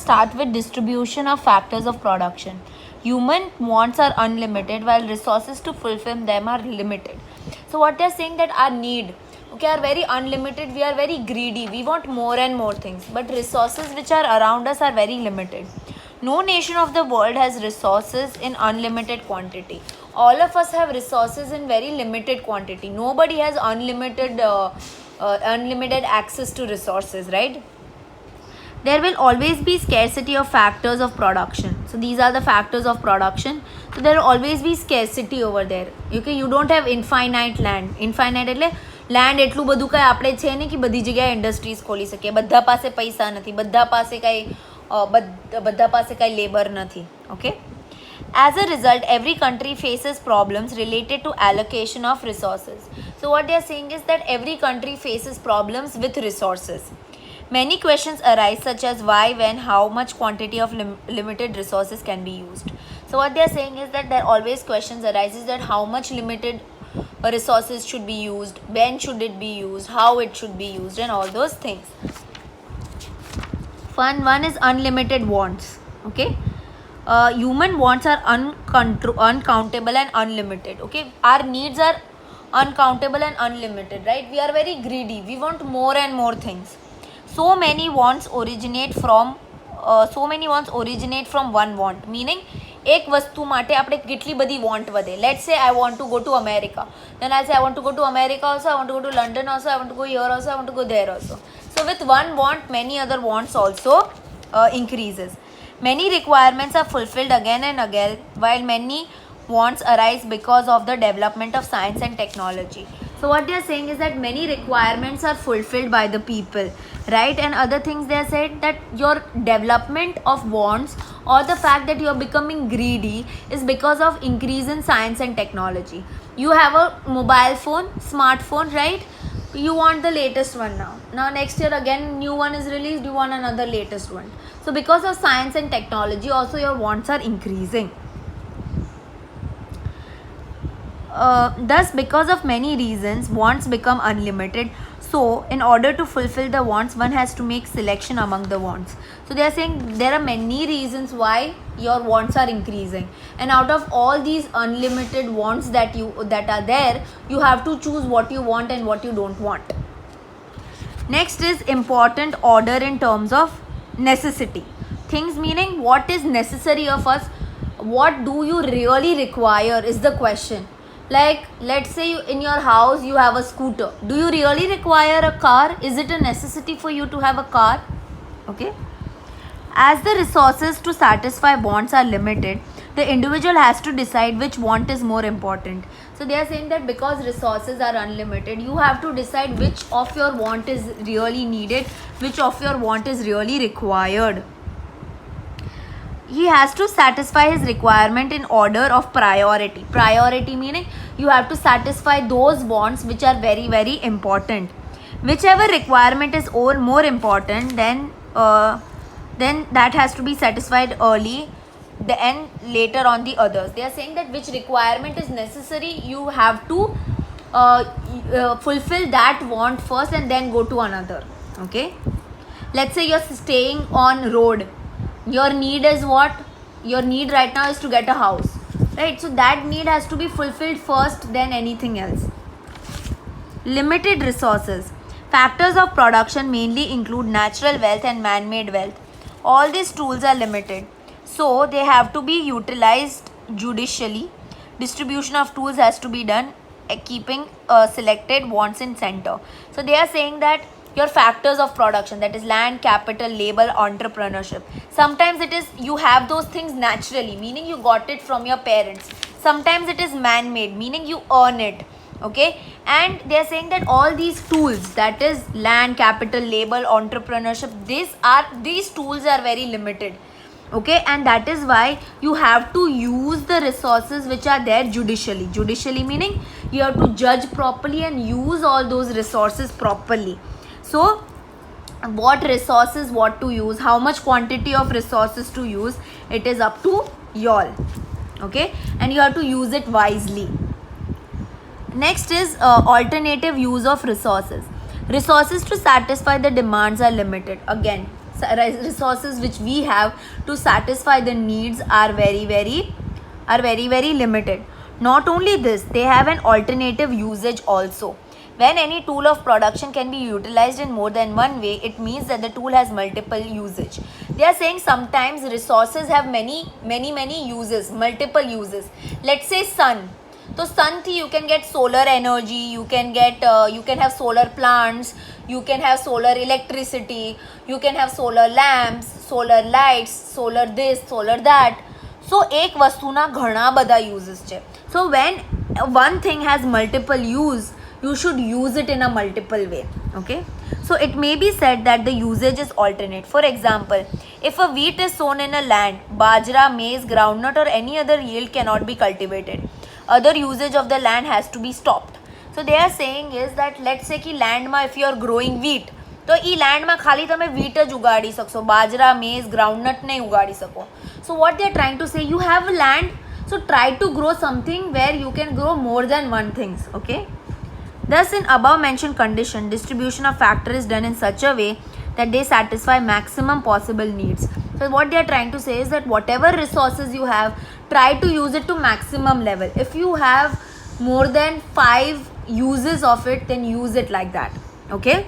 start with distribution of factors of production. Human wants are unlimited while resources to fulfill them are limited. So what they're saying that our need, okay, are very unlimited. We are very greedy. We want more and more things, but resources which are around us are very limited. No nation of the world has resources in unlimited quantity. All of us have resources in very limited quantity. Nobody has unlimited access to resources, right? There will always be scarcity of factors of production. So these are the factors of production. So there will always be scarcity over there. Okay, you don't have infinite land. Infinite એટલે land એટલું બધું કાંઈ આપણે છે નહીં કે બધી જગ્યાએ ઇન્ડસ્ટ્રીઝ ખોલી શકીએ. બધા પાસે પૈસા નથી, બધા પાસે કાંઈ લેબર નથી. Okay, as a result, every country faces problems related to allocation of resources. So what they are saying is that every country faces problems with resources. Many questions arise such as why, when, how much quantity of limited resources can be used. So what they are saying is that there always questions arises that how much limited resources should be used, when should it be used, how it should be used, and all those things. One is unlimited wants. Okay, human wants are uncountable and unlimited. Okay, our needs are uncountable and unlimited, right? We are very greedy. We want more and more things. So many wants originate from one want, meaning એક વસ્તુ માટે આપણે કેટલી બધી want વધે. Let's સે I want to go to America, then I'll say I want to go to America also, I want to go to London also, I want to go here also, I want to go there also. So with one want, many other wants also increases. Many requirements are fulfilled again and again, while many wants arise because of the development of science and technology. So what they are saying is that many requirements are fulfilled by the people, right? And other things they have said that your development of wants or the fact that you are becoming greedy is because of increase in science and technology. You have a mobile phone, smartphone, right? You want the latest one now. Now next year again new one is released, you want another latest one. So because of science and technology also your wants are increasing. Thus, because of many reasons, wants become unlimited. So, in order to fulfill the wants, one has to make selection among the wants. So, they are saying there are many reasons why your wants are increasing. And out of all these unlimited wants that are there, you have to choose what you want and what you don't want. Next is important order in terms of necessity. Things meaning what is necessary of us, what do you really require is the question. Like, let's say in your house you have a scooter. Do you really require a car? Is it a necessity for you to have a car? Okay. As the resources to satisfy wants are limited, the individual has to decide which want is more important. So they are saying that because resources are unlimited, you have to decide which of your want is really needed, which of your want is really required. He has to satisfy his requirement in order of priority. Priority meaning you have to satisfy those wants which are very, very important. Whichever requirement is more important, then that has to be satisfied early, and later on the others. They are saying that which requirement is necessary, you have to fulfill that want first and then go to another. Okay, let's say you're staying on road. Your need is what? Your need right now is to get a house, right? So that need has to be fulfilled first, then anything else. Limited resources. Factors of production mainly include natural wealth and man-made wealth. All these tools are limited, so they have to be utilized judicially. Distribution of tools has to be done, keeping selected wants in center. So they are saying that your factors of production, that is land, capital, labor, entrepreneurship. Sometimes it is you have those things naturally, meaning you got it from your parents. Sometimes it is man-made, meaning you earn it. Okay, and they are saying that all these tools, that is land, capital, labor, entrepreneurship, these tools are very limited. Okay, and that is why you have to use the resources which are there judicially meaning you have to judge properly and use all those resources properly. So what resources what to use, how much quantity of resources to use, it is up to y'all. Okay, and you have to use it wisely. Next is alternative use of resources. Resources to satisfy the demands are limited. Again, resources which we have to satisfy the needs are very limited. Not only this, they have an alternative usage also. When any tool of production can be utilized in more than one way, it means that the tool has multiple usage. They are saying sometimes resources have many uses, multiple uses. Let's say sun. So sun thi you can get solar energy, you can have solar plants, you can have solar electricity, you can have solar lamps, solar lights, solar this, solar that. So એક વસ્તુના ઘણા બધા uses છે. So when one thing has multiple use, you should use it in a multiple way. Okay, so it may be said that the usage is alternate. For example, if a wheat is sown in a land, bajra, maize, groundnut or any other yield cannot be cultivated. Other usage of the land has to be stopped. So they are saying is that let's say कि land માં if you are growing wheat, તો એ લેન્ડમાં ખાલી તમે wheat જ ઉગાડી શકશો, બાજરા, maze, groundnut નહીં ઉગાડી શકો. So what they are trying to say, you have land, so try to grow something where you can grow more than one things. Okay, thus in above mentioned condition, distribution of factor is done in such a way that they satisfy maximum possible needs. So what they are trying to say is that whatever resources you have, try to use it to maximum level. If you have more than 5 uses of it, then use it like that. Okay.